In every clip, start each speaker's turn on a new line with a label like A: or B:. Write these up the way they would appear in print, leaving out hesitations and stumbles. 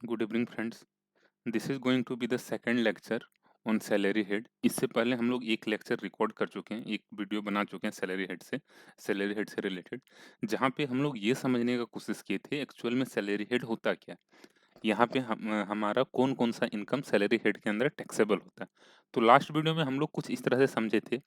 A: Good evening friends. This is going to be the second lecture on salary head. इससे पहले हम लोग एक लेक्चर रिकॉर्ड कर चुके हैं, एक वीडियो बना चुके हैं सैलरी हेड से रिलेटेड, जहाँ पे हम लोग ये समझने का कोशिश किए थे एक्चुअल में सैलरी हेड होता क्या है। यहाँ पे हमारा कौन कौन सा इनकम सैलरी हेड के अंदर टैक्सेबल होता है। तो लास्ट वीडियो में हम लोग कुछ इस तरह से समझे थे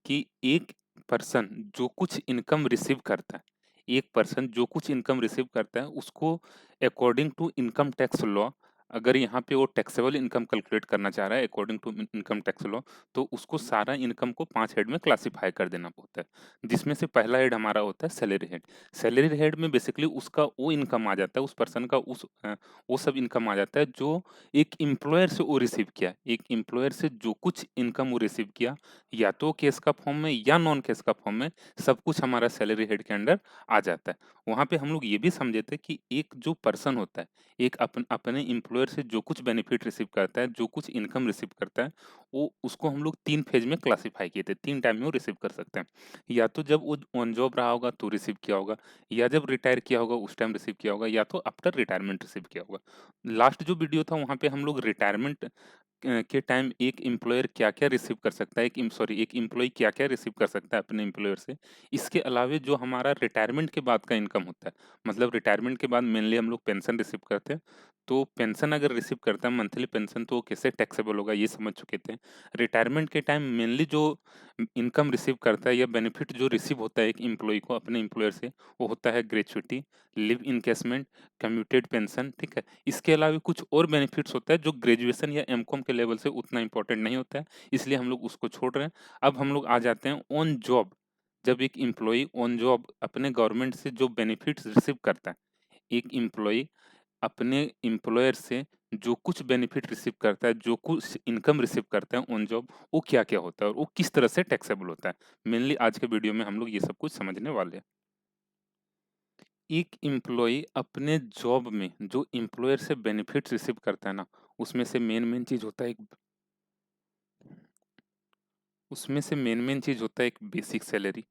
A: कि एक पर्सन जो कुछ इनकम रिसीव करता है, एक पर्सन जो कुछ इनकम रिसीव करता है उसको according to income tax law, अगर यहाँ पे वो टैक्सेबल इनकम कैलकुलेट करना चाह रहा है according to income tax law, तो उसको सारा इनकम को 5 हेड में क्लासिफाई कर देना होता है, जिसमें से पहला हेड हमारा होता है सैलरी हेड। सैलरी हेड में बेसिकली उसका वो इनकम आ जाता है, उस पर्सन का वो सब इनकम आ जाता है जो एक एम्प्लॉयर से वो रिसीव किया, एक एम्प्लॉयर से जो कुछ इनकम वो रिसीव किया, या तो कैश का फॉर्म में या नॉन कैश का फॉर्म में, सब कुछ हमारा सैलरी हेड के अंडर आ जाता है। वहाँ पे हम लोग ये भी समझे थे कि एक जो पर्सन होता है, एक अपने एम्प्लॉयर से जो कुछ बेनिफिट रिसीव करता है, जो कुछ इनकम रिसीव करता है, वो उसको हम लोग 3 फेज में क्लासिफाई किए थे, 3 टाइम में वो रिसीव कर सकते हैं। या तो जब वो ऑन जॉब रहा होगा तो रिसीव किया होगा, या जब रिटायर किया होगा उस टाइम रिसीव किया होगा, या तो आफ्टर रिटायरमेंट रिसीव किया होगा। लास्ट जो वीडियो था वहाँ पे हम लोग रिटायरमेंट के टाइम एक एम्प्लॉयर क्या-क्या रिसीव कर सकता है, एक एम्प्लॉयी क्या-क्या रिसीव कर सकता है अपने एम्प्लॉयर से। इसके अलावे जो हमारा रिटायरमेंट के बाद का इनकम होता है, मतलब रिटायरमेंट के बाद मेनली हम लोग पेंशन रिसीव करते हैं, तो पेंशन अगर रिसीव करता है मंथली पेंशन, तो वो कैसे टैक्सेबल होगा ये समझ चुके थे। रिटायरमेंट के टाइम मेनली जो इनकम रिसीव करता है या बेनिफिट जो रिसीव होता है एक एम्प्लॉयी को अपने एम्प्लॉयर से, वो होता है gratuity, live encasement, commuted pension, ठीक है। इसके अलावा कुछ और बेनिफिट्स होता है जो ग्रेजुएशन या एमकॉम के लेवल से उतना इंपॉर्टेंट नहीं होता है, इसलिए हम लोग उसको छोड़ रहे हैं। अब हम लोग आ जाते हैं ऑन जॉब। जब एक एम्प्लॉई ऑन जॉब अपने गवर्नमेंट से जो बेनिफिट्स रिसीव करता है, एक एम्प्लॉई अपने एम्प्लॉयर से जो कुछ बेनिफिट रिसीव करता है, जो कुछ इनकम रिसीव करता है ऑन जॉब, वो क्या-क्या होता है और वो किस तरह से टैक्सेबल होता है। मेनली आज के वीडियो में हम लोग ये सब कुछ समझने वाले हैं। एक एम्प्लॉयी अपने जॉब में जो एम्प्लॉयर से बेनिफिट्स रिसीव करता है ना, उसमें से मेन चीज़ होता है मेन चीज़ होता है एक बेसिक सैलरी।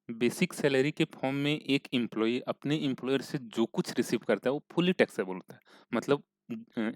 A: बेसिक सैलरी के फॉर्म में एक एम्प्लॉयी अपने एम्प्लॉयर से जो कुछ रिसीव करता है वो फुली टैक्सेबल होता है। मतलब अ,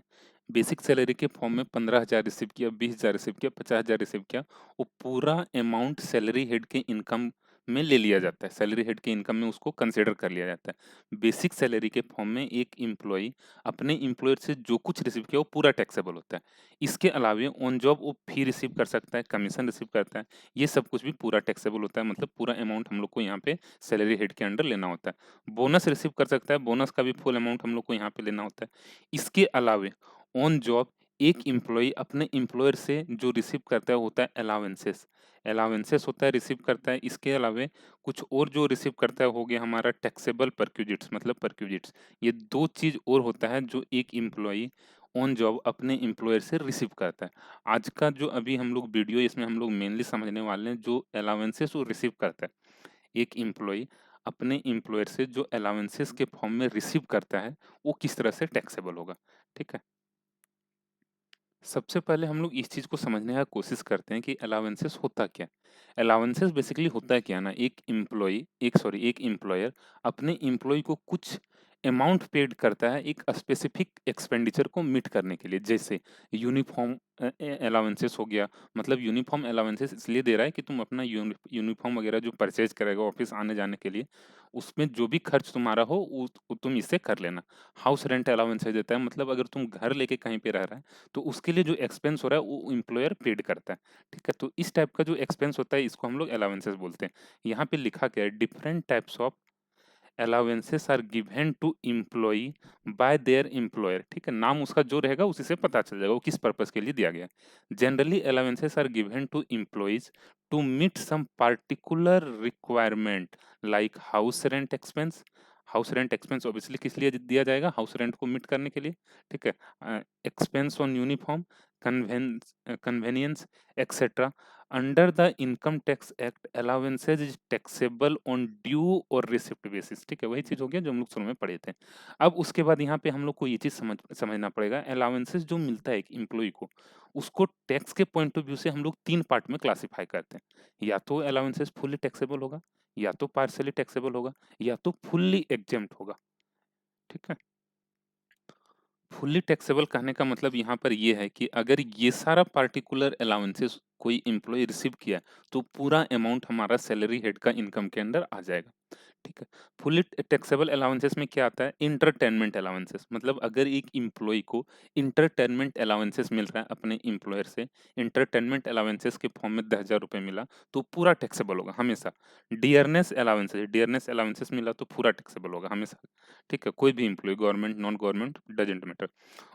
A: बेसिक सैलरी के फॉर्म में 15,000 रिसीव किया, 20,000 रिसीव किया, 50,000 रिसीव किया, वो पूरा अमाउंट सैलरी हेड के इनकम में ले लिया जाता है, सैलरी हेड के इनकम में उसको कंसिडर कर लिया जाता है। बेसिक सैलरी के फॉर्म में एक एम्प्लॉयी अपने एम्प्लॉयर से जो कुछ रिसीव किया वो पूरा टैक्सेबल होता है। इसके अलावे ऑन जॉब वो फी रिसीव कर सकता है, कमीशन रिसीव करता है, ये सब कुछ भी पूरा टैक्सेबल होता है, मतलब पूरा अमाउंट हम लोग को यहाँ पे सैलरी हेड के अंडर लेना होता है। बोनस रिसीव कर सकता है, बोनस का भी फुल अमाउंट हम लोग को यहाँ पे लेना होता है। इसके अलावे ऑन जॉब एक एम्प्लॉई अपने एम्प्लॉयर से जो रिसीव करता है होता है अलाउंसेस। अलाउंसेस होता है, रिसीव करता है। इसके अलावे कुछ और जो रिसीव करता है हो गया हमारा टैक्सेबल परक्यूजिट्स, मतलब परक्यूजिट्स। ये 2 चीज़ और होता है जो एक एम्प्लॉई ऑन जॉब अपने एम्प्लॉयर से रिसीव करता है। आज का जो अभी हम लोग वीडियो इसमें हम लोग मेनली समझने वाले हैं जो अलाउंसेस वो रिसीव करता है। एक एम्प्लॉई अपने एम्प्लॉयर से जो अलाउंसेस के फॉर्म में रिसीव करता है, वो किस तरह से टैक्सेबल होगा, ठीक है। सबसे पहले हम लोग इस चीज़ को समझने का कोशिश करते हैं कि अलाउंसेस होता क्या है। अलाउंसेस बेसिकली होता है क्या ना, एक एम्प्लॉयर अपने एम्प्लॉय को कुछ अमाउंट पेड करता है एक स्पेसिफिक एक्सपेंडिचर को मीट करने के लिए। जैसे यूनिफॉर्म अलाउंसेस हो गया, मतलब यूनिफॉर्म अलाउंसेस इसलिए दे रहा है कि तुम अपना यूनिफॉर्म वगैरह जो परचेज करेगा ऑफिस आने जाने के लिए, उसमें जो भी खर्च तुम्हारा हो वो तुम इससे कर लेना। हाउस रेंट अलाउंसेस देता है, मतलब अगर तुम घर लेके कहीं पे रह रहा है तो उसके लिए जो एक्सपेंस हो रहा है वो एम्प्लॉयर पेड करता है, ठीक है। तो इस टाइप का जो एक्सपेंस होता है इसको हम लोग अलाउंसेस बोलते हैं। यहाँ पे लिखा गया है different types of allowances are given to employee by their employer, ठीक है। नाम उसका जो रहेगा उसी से पता चल जाएगा वो किस पर्पस के लिए दिया गया है। Generally allowances are given to employees to meet some particular requirement like house rent expense. House rent expense obviously किस लिए दिया जाएगा, हाउस रेंट को मीट करने के लिए, ठीक है। Expense on uniform, convenience etcetera. Under the income tax act allowances is taxable on due और रिसिप्ट बेसिस, ठीक है। वही चीज हो गया जो हम लोग शुरू में पढ़े थे। अब उसके बाद यहाँ पे हम लोग को ये चीज समझना पड़ेगा, अलाउंसेज जो मिलता है एक एम्प्लॉय को, उसको टैक्स के पॉइंट ऑफ व्यू से हम लोग 3 पार्ट में क्लासिफाई करते हैं। या तो अलाउंसेज फुल्ली टैक्सेबल होगा, या तो पार्शियली टैक्सेबल होगा, या तो फुल्ली एग्जेम्प्ट होगा, ठीक है। फुल्ली टैक्सेबल कहने का मतलब यहाँ पर ये है कि अगर ये सारा पार्टिकुलर अलाउंसेस कोई एम्प्लॉय रिसीव किया, तो पूरा अमाउंट हमारा सैलरी हेड का इनकम के अंडर आ जाएगा। ठीक है। फुली टैक्सेबल अलाउंसेस में क्या आता है? इंटरटेनमेंट अलाउंसेस, मतलब अगर एक एम्प्लॉय को इंटरटेनमेंट अलाउंसेस मिल रहा है अपने एम्प्लॉयर से, इंटरटेनमेंट अलाउंसेस के फॉर्म में 10,000 रुपये मिला, तो पूरा टैक्सेबल होगा हमेशा। डियरनेस अलाउंसेस मिला तो पूरा टैक्सेबल होगा हमेशा। ठीक है, कोई भी employee, government non government doesn't matter.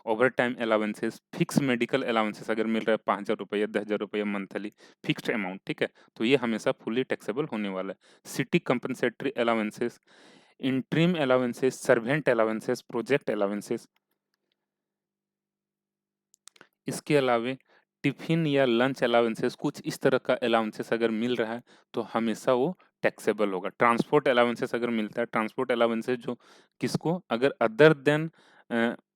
A: Over time allowances, fix medical allowances अगर मिल रहा है 5,000 रुपये, 10,000 रुपये मंथली, फिक्स्ड अमाउंट, ठीक है, तो ये हमेशा फुली टैक्सेबल होने वाला है। City compensatory allowances, interim allowances, servant allowances, project allowances, इसके अलावे टिफिन या लंच अलाउंसेस, कुछ इस तरह का अलाउंसेस अगर मिल रहा है तो हमेशा वो टैक्सेबल होगा। ट्रांसपोर्ट अलाउंसेस अगर मिलता है, ट्रांसपोर्ट अलाउंसेस जो किसको, अगर अदर देन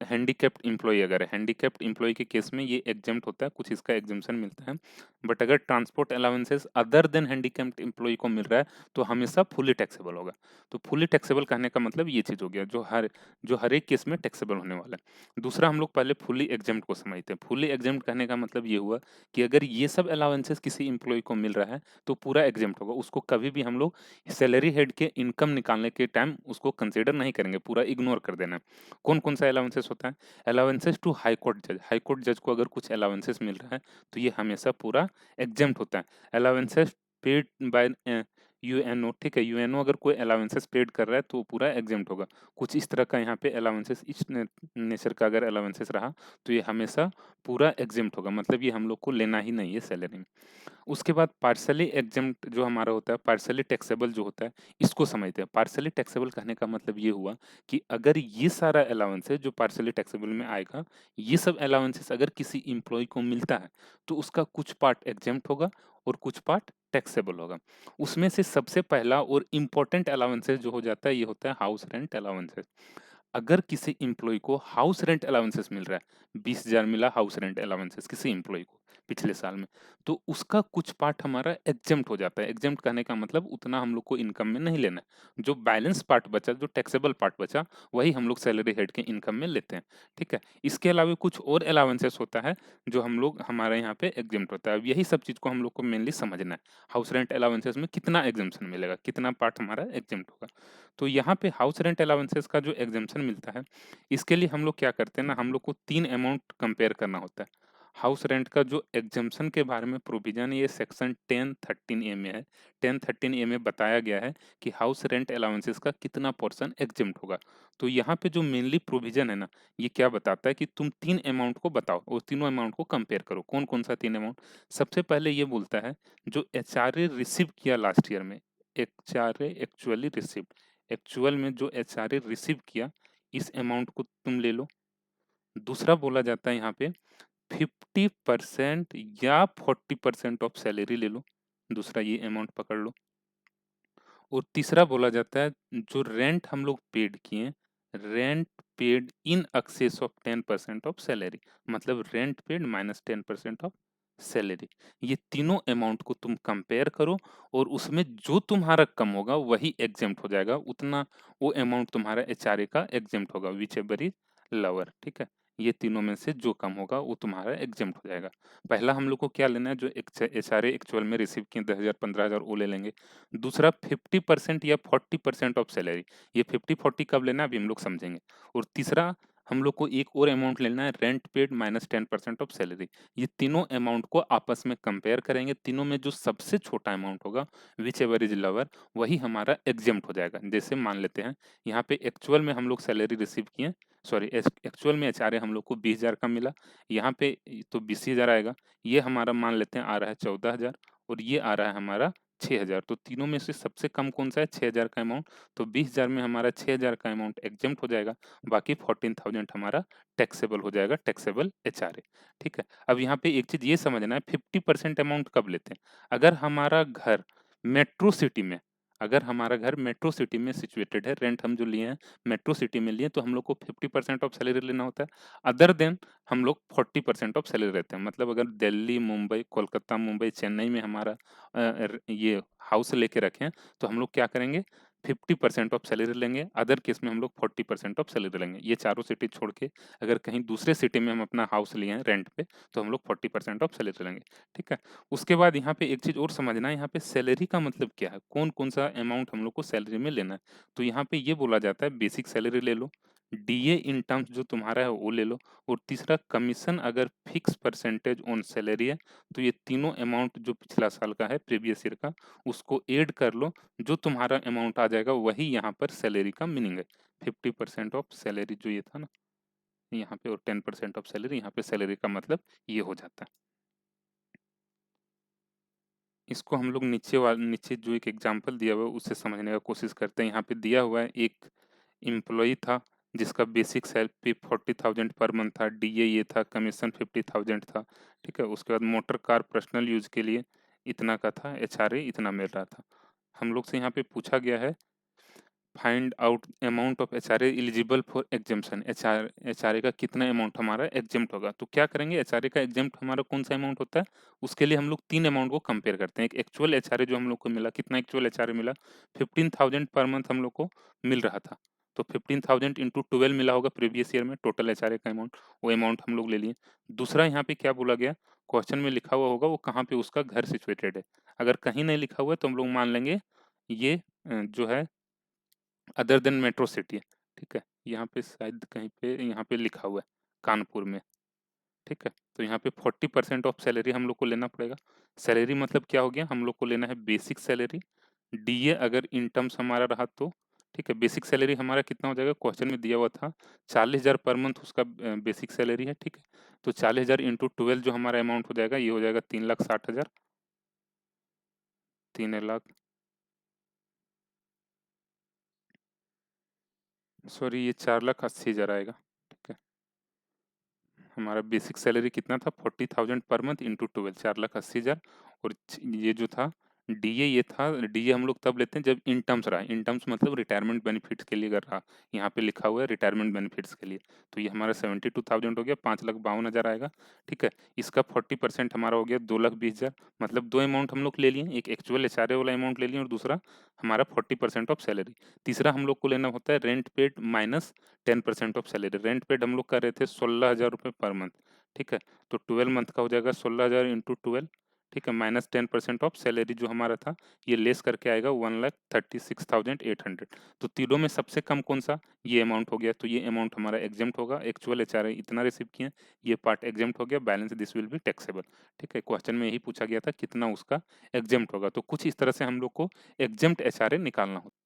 A: हैंडीकैप्ड एम्प्लॉय, अगर हैंडीकैप्ड एम्प्लॉय के केस में ये एग्जेम्प्ट होता है, कुछ इसका एग्जेम्पशन मिलता है। बट अगर transport allowances other than handicapped employee को मिल रहा है तो हमेशा फुली टैक्सेबल होगा। तो फुली टैक्सेबल कहने का मतलब ये चीज हो गया, जो हर एक केस में टैक्सेबल होने वाला है। दूसरा, हम लोग पहले फुली एग्जेम्प्ट को समझते हैं। फुली एग्जेम्प्ट कहने का मतलब ये हुआ कि अगर ये सब अलाउंसेस किसी एम्प्लॉय को मिल रहा है तो पूरा एग्जेम्प्ट होगा, उसको कभी भी हम लोग सैलरी हेड के इनकम निकालने के टाइम उसको कंसिडर नहीं करेंगे, पूरा इग्नोर कर देना है। कौन कौन सा अलाउंसेस होता है? अलाउंसेस टू हाई कोर्ट जज, हाई कोर्ट जज को अगर कुछ अलाउंसेस मिल रहा है तो ये हमेशा पूरा एग्जेम्प्ट होता है। अलाउंसेस पेड बाय यूएनओ, ठीक है, यूएनओ अगर कोई अलाउंसेस पेड कर रहा है तो पूरा एग्जेम्प्ट होगा। कुछ इस तरह का यहाँ पे अलाउंसेस, इस नेचर का अगर अलाउंसेस रहा तो ये हमेशा पूरा एग्जेम्प्ट होगा, मतलब ये हम लोग को लेना ही नहीं है सैलरी में। उसके बाद पार्सली एग्जेम्प्ट जो हमारा होता है, पार्सली टैक्सेबल जो होता है, इसको समझते हैं। पार्सली टैक्सेबल कहने का मतलब ये हुआ कि अगर ये सारा अलाउंस है जो पार्सली टैक्सेबल में आएगा, ये सब अलाउंसेस अगर किसी एम्प्लॉय को मिलता है तो उसका कुछ पार्ट एग्जेम्प्ट होगा और कुछ पार्ट टैक्सेबल होगा। उसमें से सबसे पहला और इम्पोर्टेंट अलाउंसेस जो हो जाता है, ये होता है हाउस रेंट अलाउंसेस। अगर किसी एम्प्लॉय को हाउस रेंट अलाउंसेस मिल रहा है, 20,000 मिला हाउस रेंट अलाउंसेस किसी एम्प्लॉय को पिछले साल में, तो उसका कुछ पार्ट हमारा एग्जेम्प्ट हो जाता है। एग्जेम्प्ट कहने का मतलब उतना हम लोग को इनकम में नहीं लेना है, जो बैलेंस पार्ट बचा, जो टैक्सेबल पार्ट बचा, वही हम लोग सैलरी हेड के इनकम में लेते हैं। ठीक है, इसके अलावा कुछ और अलाउंसेस होता है जो हम लोग, हमारे यहाँ पे एग्जेम्प्ट होता है। अब यही सब चीज को हम लोग को मेनली समझना है। हाउस रेंट अलाउंसेस में कितना एग्जेम्पशन मिलेगा, कितना पार्ट हमारा एग्जेम्प्ट होगा। तो यहाँ पे हाउस रेंट अलाउंसेस का जो एग्जेम्पशन मिलता है, इसके लिए हम लोग क्या करते हैं ना, हम लोग को 3 अमाउंट कंपेयर करना होता है। हाउस रेंट का जो एग्जेम्पशन के बारे में प्रोविजन, ये सेक्शन 1013 ए में है। 1013 ए में बताया गया है कि हाउस रेंट अलाउंसेस का कितना पोर्शन एग्जेम्प्ट होगा। तो यहाँ पे जो मेनली प्रोविजन है ना, ये क्या बताता है कि तुम 3 अमाउंट को बताओ और तीनों अमाउंट को कंपेयर करो। कौन कौन सा 3 अमाउंट? सबसे पहले ये बोलता है जो एचआरए रिसीव किया लास्ट ईयर में, एचआरए एक्चुअली रिसीव, एक्चुअल में जो एचआरए रिसीव किया, इस अमाउंट को तुम ले लो। दूसरा बोला जाता है यहाँ पे 50% या 40% ऑफ सैलरी ले लो, दूसरा ये अमाउंट पकड़ लो। और तीसरा बोला जाता है जो रेंट हम लोग पेड किए, rent paid in excess of 10% of salary, मतलब rent paid minus 10% of salary. ये तीनों अमाउंट को तुम कंपेयर करो और उसमें जो तुम्हारा कम होगा वही एग्जेम्प्ट हो जाएगा, उतना वो अमाउंट तुम्हारा एचआरए का एग्जेम्प्ट होगा, विच एवर इज लोअर। ठीक है, ये तीनों में से जो कम होगा वो तुम्हारा एग्जेम्प्ट हो जाएगा। पहला हम लोग को क्या लेना है, जो एचआरए एक्चुअल में रिसीव किए 10,000 15,000 वो ले लेंगे। दूसरा 50% या 40% ऑफ सैलरी, ये 50-40 कब लेना है अभी हम लोग समझेंगे। और तीसरा हम लोग को एक और अमाउंट लेना है, rent paid minus 10% of salary. ये तीनों अमाउंट को आपस में कंपेयर करेंगे, तीनों में जो सबसे छोटा अमाउंट होगा, विच एवर इज लोअर, वही हमारा एग्जेम्प्ट हो जाएगा। जैसे मान लेते हैं यहाँ पे एक्चुअल में हम लोग सैलरी रिसीव किए, सॉरी एक्चुअल में एचआरए हम लोग को 20,000 का मिला, यहाँ पे तो 20,000 आएगा, ये हमारा मान लेते हैं आ रहा है 14,000 और ये आ रहा है हमारा 6,000। तो तीनों में से सबसे कम कौन सा है? 6,000 का अमाउंट। तो 20,000 में हमारा 6,000 का अमाउंट एग्जेम्प्ट हो जाएगा, बाकी 14,000 हमारा टैक्सेबल हो जाएगा, टैक्सेबल एचआरए। ठीक है, अब यहाँ पे एक चीज ये समझना है, 50% अमाउंट कब लेते हैं? अगर हमारा घर मेट्रो सिटी में, अगर हमारा घर मेट्रो सिटी में सिचुएटेड है, रेंट हम जो लिए हैं मेट्रो सिटी में लिए, तो हम लोग को 50% ऑफ सैलरी लेना होता है। अदर देन हम लोग 40% ऑफ सैलरी रहते हैं, मतलब अगर दिल्ली, मुंबई, कोलकाता, मुंबई, चेन्नई में हमारा ये हाउस लेके रखें तो हम लोग क्या करेंगे, 50% ऑफ सैलरी लेंगे, अदर केस में हम लोग 40% ऑफ सैलरी लेंगे। ये चारों सिटी छोड़ के अगर कहीं दूसरे सिटी में हम अपना हाउस लिए हैं रेंट पे, तो हम लोग 40% ऑफ सैलरी लेंगे, ठीक है। उसके बाद यहाँ पे एक चीज़ और समझना है, यहाँ पे सैलरी का मतलब क्या है, कौन-कौन सा अमाउंट हम लोग को सैलरी में लेना है। तो यहाँ पे ये बोला जाता है बेसिक सैलरी ले लो, डीए इन टर्म्स जो तुम्हारा है वो ले लो, और तीसरा कमीशन अगर फिक्स परसेंटेज ऑन सैलरी है, तो ये तीनों अमाउंट जो पिछला साल का है प्रीवियस ईयर का, उसको ऐड कर लो, जो तुम्हारा अमाउंट आ जाएगा वही यहाँ पर सैलरी का मीनिंग है। 50% ऑफ सैलरी जो ये था ना यहाँ पे, और 10% ऑफ सैलरी यहाँ पे, सैलरी का मतलब ये हो जाता है। इसको हम लोग नीचे जो एक एग्जांपल दिया हुआ है उससे समझने का कोशिश करते हैं। यहाँ पे दिया हुआ है एक एम्प्लॉई था जिसका बेसिक सैलरी 40,000 पर मंथ था, डीए ये था, कमीशन 50,000 था, ठीक है। उसके बाद मोटर कार पर्सनल यूज के लिए इतना का था, एचआरए इतना मिल रहा था। हम लोग से यहाँ पे पूछा गया है find out amount of HRA eligible for exemption, HRA का कितना अमाउंट हमारा एग्जेम्प्ट होगा। तो क्या करेंगे, एचआरए का एग्जेम्प्ट हमारा कौन सा अमाउंट होता है, उसके लिए हम लोग तीन अमाउंट को कंपेयर करते हैं। एक एक्चुअल एचआरए जो हम लोग को मिला, कितना एक्चुअल एचआरए मिला, 15,000 पर मंथ हम लोग को मिल रहा था, तो 15,000 इंटू 12 मिला होगा प्रीवियस ईयर में टोटल एचआरए का अमाउंट, वो अमाउंट हम लोग ले लिए। दूसरा यहाँ पे क्या बोला गया, क्वेश्चन में लिखा हुआ होगा वो कहाँ पे उसका घर सिचुएटेड है। अगर कहीं नहीं लिखा हुआ है तो हम लोग मान लेंगे ये जो है अदर देन मेट्रो सिटी है, ठीक है। यहाँ पे शायद कहीं पे यहाँ पे लिखा हुआ है कानपुर में, ठीक है। तो यहाँ पे 40% ऑफ सैलरी हम लोग को लेना पड़ेगा। सैलरी मतलब क्या हो गया, हम लोग को लेना है बेसिक सैलरी, डीए अगर इन टर्म्स हमारा रहा तो, ठीक है। बेसिक सैलरी हमारा कितना हो जाएगा, क्वेश्चन में दिया हुआ था 40,000 पर मंथ उसका बेसिक सैलरी है, ठीक है। तो 40,000 इंटू 12 जो हमारा अमाउंट हो जाएगा, ये हो जाएगा 3,60,000, 3 लाख, सॉरी ये 4,80,000 आएगा, ठीक है। हमारा बेसिक सैलरी कितना था, 40,000 पर मंथ इंटू 12, 4,80,000। और ये जो था डीए, ये था डीए हम लोग तब लेते हैं जब इन टर्म्स रहा, इन टर्म्स मतलब रिटायरमेंट बेनिफिट्स के लिए अगर रहा, यहाँ पे लिखा हुआ है रिटायरमेंट बेनिफिट्स के लिए। तो ये हमारा 72,000 हो गया, 5,52,000 आएगा, ठीक है। इसका 40% हमारा हो गया 2,20,000, मतलब दो अमाउंट हम लोग ले लिए, एक एक्चुअल एचआरए वाला अमाउंट ले लिए और दूसरा हमारा 40% ऑफ सैलरी। तीसरा हम लोग को लेना होता है rent paid minus 10% of salary. Rent paid हम लोग कर रहे थे 16,000 रुपये पर मंथ, ठीक है। तो 12 मंथ का हो जाएगा 16,000 इंटू 12, ठीक है, माइनस 10% ऑफ सैलरी जो हमारा था, ये लेस करके आएगा 1,36,800। तो तीनों में सबसे कम कौन सा, ये अमाउंट हो गया, तो ये अमाउंट हमारा एग्जेम्प्ट होगा। एक्चुअल एचआरए इतना रिसीव किए, ये पार्ट एग्जेम्प्ट हो गया, balance this will be taxable, ठीक है। क्वेश्चन में यही पूछा गया था कितना उसका एग्जेम्प्ट होगा, तो कुछ इस तरह से हम लोग को एग्जेम्प्ट एचआरए निकालना होता है।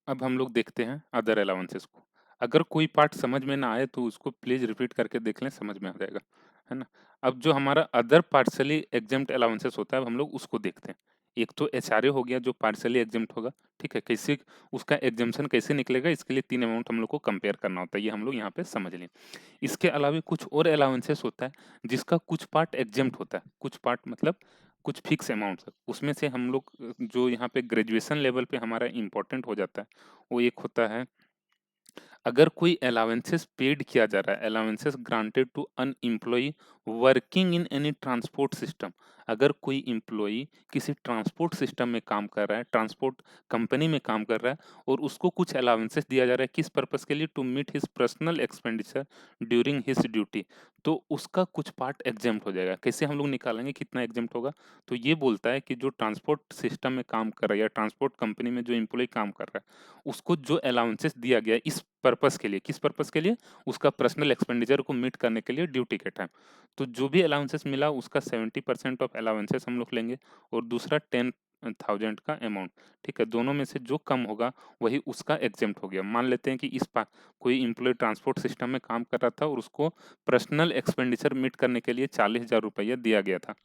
A: अब हम लोग देखते हैं अदर अलाउंसेस को। अगर कोई पार्ट समझ में ना आए तो उसको प्लीज रिपीट करके देख लें, समझ में आ जाएगा, है ना। अब जो हमारा अदर पार्शली एग्जेम्प्ट अलाउंसेस होता है, अब हम लोग उसको देखते हैं। एक तो एचआरए हो गया जो पार्शली एग्जेम्प्ट होगा, ठीक है। कैसे उसका एग्जेम्पशन कैसे निकलेगा, इसके लिए तीन अमाउंट हम लोग को कंपेयर करना होता है, ये हम लोग यहाँ पे समझ लें। इसके अलावा कुछ और अलाउंसेस होता है जिसका कुछ पार्ट एग्जेम्प्ट होता है, कुछ पार्ट मतलब कुछ फिक्स अमाउंट, उसमें से हम लोग जो यहाँ पे ग्रेजुएशन लेवल पे हमारा इंपॉर्टेंट हो जाता है, वो एक होता है अगर कोई अलाउंसेस पेड किया जा रहा है, allowances granted to an employee working in any transport system. अगर कोई एम्प्लॉई किसी ट्रांसपोर्ट सिस्टम में काम कर रहा है, ट्रांसपोर्ट कंपनी में काम कर रहा है, और उसको कुछ अलाउंसेस दिया जा रहा है किस पर्पस के लिए, to meet his personal expenditure during his duty, तो उसका कुछ पार्ट एग्जेम्प्ट हो जाएगा। कैसे हम लोग निकालेंगे कितना एग्जेम्प्ट होगा, तो ये बोलता है कि जो ट्रांसपोर्ट सिस्टम में काम कर रहा है या ट्रांसपोर्ट कंपनी में जो एम्प्लॉय काम कर रहा है, उसको जो अलाउंसेस दिया गया है इस पर्पस के लिए, किस पर्पस के लिए, उसका पर्सनल एक्सपेंडिचर को मीट करने के लिए ड्यूटी के टाइम, तो जो भी अलाउंसेस मिला उसका 70% ऑफ अलाउंसेस हम लोग लेंगे, और दूसरा 10,000 का अमाउंट, ठीक है। दोनों में से जो कम होगा वही उसका एग्जेम्प्ट हो गया। मान लेते हैं कि कोई एम्प्लॉय ट्रांसपोर्ट सिस्टम में काम कर रहा था और उसको पर्सनल एक्सपेंडिचर मीट करने के लिए 40,000 रुपया दिया गया था,